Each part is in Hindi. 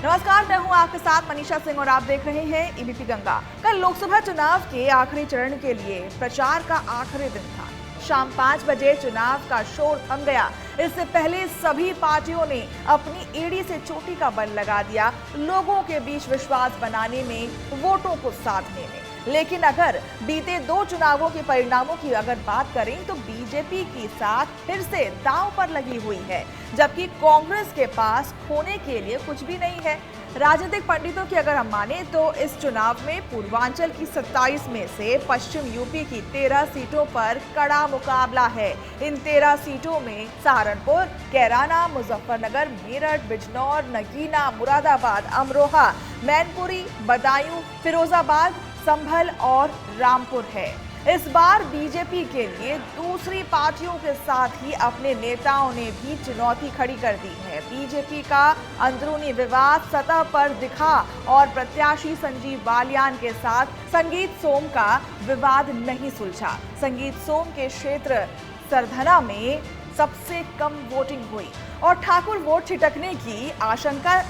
नमस्कार, मैं हूं आपके साथ मनीषा सिंह और आप देख रहे हैं एबीपी गंगा। कल लोकसभा चुनाव के आखिरी चरण के लिए प्रचार का आखिरी दिन था। शाम 5 बजे चुनाव का शोर थम गया। इससे पहले सभी पार्टियों ने अपनी एड़ी से चोटी का बल लगा दिया, लोगों के बीच विश्वास बनाने में, वोटों को साधने में। लेकिन अगर बीते 2 चुनावों के परिणामों की अगर बात करें तो बीजेपी की साथ फिर से दांव पर लगी हुई है, जबकि कांग्रेस के पास खोने के लिए कुछ भी नहीं है। राजनीतिक पंडितों की अगर हम माने तो इस चुनाव में पूर्वांचल की 27 में से पश्चिम यूपी की 13 सीटों पर कड़ा मुकाबला है। इन 13 सीटों में सहारनपुर, कैराना, मुजफ्फरनगर, मेरठ, बिजनौर, नगीना, मुरादाबाद, अमरोहा, मैनपुरी, बदायूं, फिरोजाबाद, संभल और रामपुर है। इस बार बीजेपी के लिए दूसरी पार्टियों के साथ ही अपने नेताओं ने भी चुनौती खड़ी कर दी है। बीजेपी का अंदरूनी विवाद सतह पर दिखा और प्रत्याशी संजीव बालियान के साथ संगीत सोम का विवाद नहीं सुलझा। संगीत सोम के क्षेत्र सरधना में सबसे कम वोटिंग हुई और ठाकुर वोट छिटकने की आशंका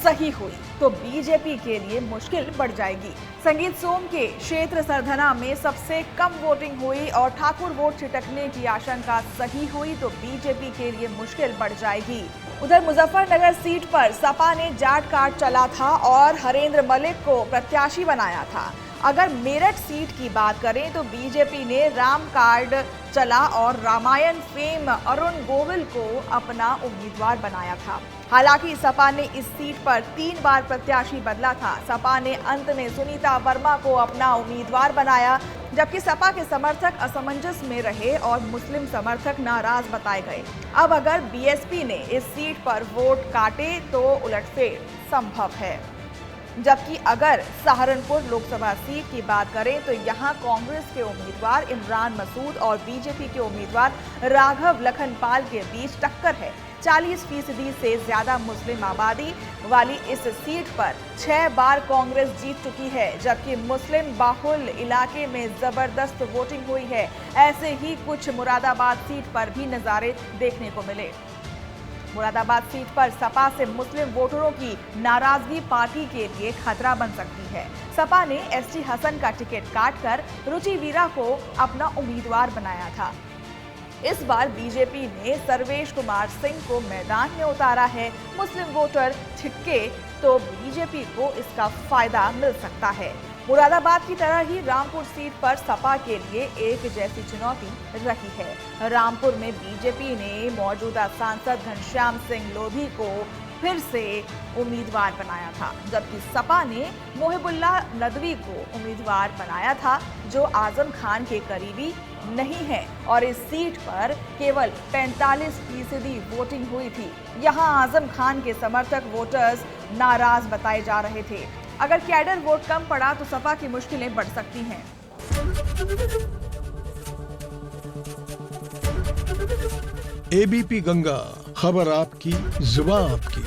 सही हुई तो बीजेपी के लिए मुश्किल बढ़ जाएगी। संगीत सोम के क्षेत्र सरधना में सबसे कम वोटिंग हुई और ठाकुर वोट छिटकने की आशंका सही हुई तो बीजेपी के लिए मुश्किल बढ़ जाएगी। उधर मुजफ्फरनगर सीट पर सपा ने जाट कार्ड चला था और हरेंद्र मलिक को प्रत्याशी बनाया था। अगर मेरठ सीट की बात करें तो बीजेपी ने राम कार्ड चला और रामायण फेम अरुण गोविल को अपना उम्मीदवार बनाया था। हालांकि सपा ने इस सीट पर 3 बार प्रत्याशी बदला था। सपा ने अंत में सुनीता वर्मा को अपना उम्मीदवार बनाया, जबकि सपा के समर्थक असमंजस में रहे और मुस्लिम समर्थक नाराज बताए गए। अब अगर बीएसपी ने इस सीट पर वोट काटे तो उलटफेर संभव है। जबकि अगर सहारनपुर लोकसभा सीट की बात करें तो यहां कांग्रेस के उम्मीदवार इमरान मसूद और बीजेपी के उम्मीदवार राघव लखनपाल के बीच टक्कर है। 40% से ज्यादा मुस्लिम आबादी वाली इस सीट पर 6 बार कांग्रेस जीत चुकी है, जबकि मुस्लिम बाहुल इलाके में जबरदस्त वोटिंग हुई है। ऐसे ही कुछ मुरादाबाद सीट पर भी नजारे देखने को मिले। मुरादाबाद सीट पर सपा से मुस्लिम वोटरों की नाराजगी पार्टी के लिए खतरा बन सकती है। सपा ने एसटी हसन का टिकट काटकर रुचि वीरा को अपना उम्मीदवार बनाया था। इस बार बीजेपी ने सर्वेश कुमार सिंह को मैदान में उतारा है। मुस्लिम वोटर छिटके तो बीजेपी को इसका फायदा मिल सकता है। मुरादाबाद की तरह ही रामपुर सीट पर सपा के लिए एक जैसी चुनौती रही है। रामपुर में बीजेपी ने मौजूदा सांसद घनश्याम सिंह लोधी को फिर से उम्मीदवार बनाया था, जबकि सपा ने मोहिबुल्लाह नदवी को उम्मीदवार बनाया था, जो आजम खान के करीबी नहीं है और इस सीट पर केवल 45% वोटिंग हुई थी। यहां आजम खान के समर्थक वोटर्स नाराज बताए जा रहे थे। अगर कैडर वोट कम पड़ा तो सपा की मुश्किलें बढ़ सकती हैं। एबीपी गंगा, खबर आपकी, जुबान आपकी।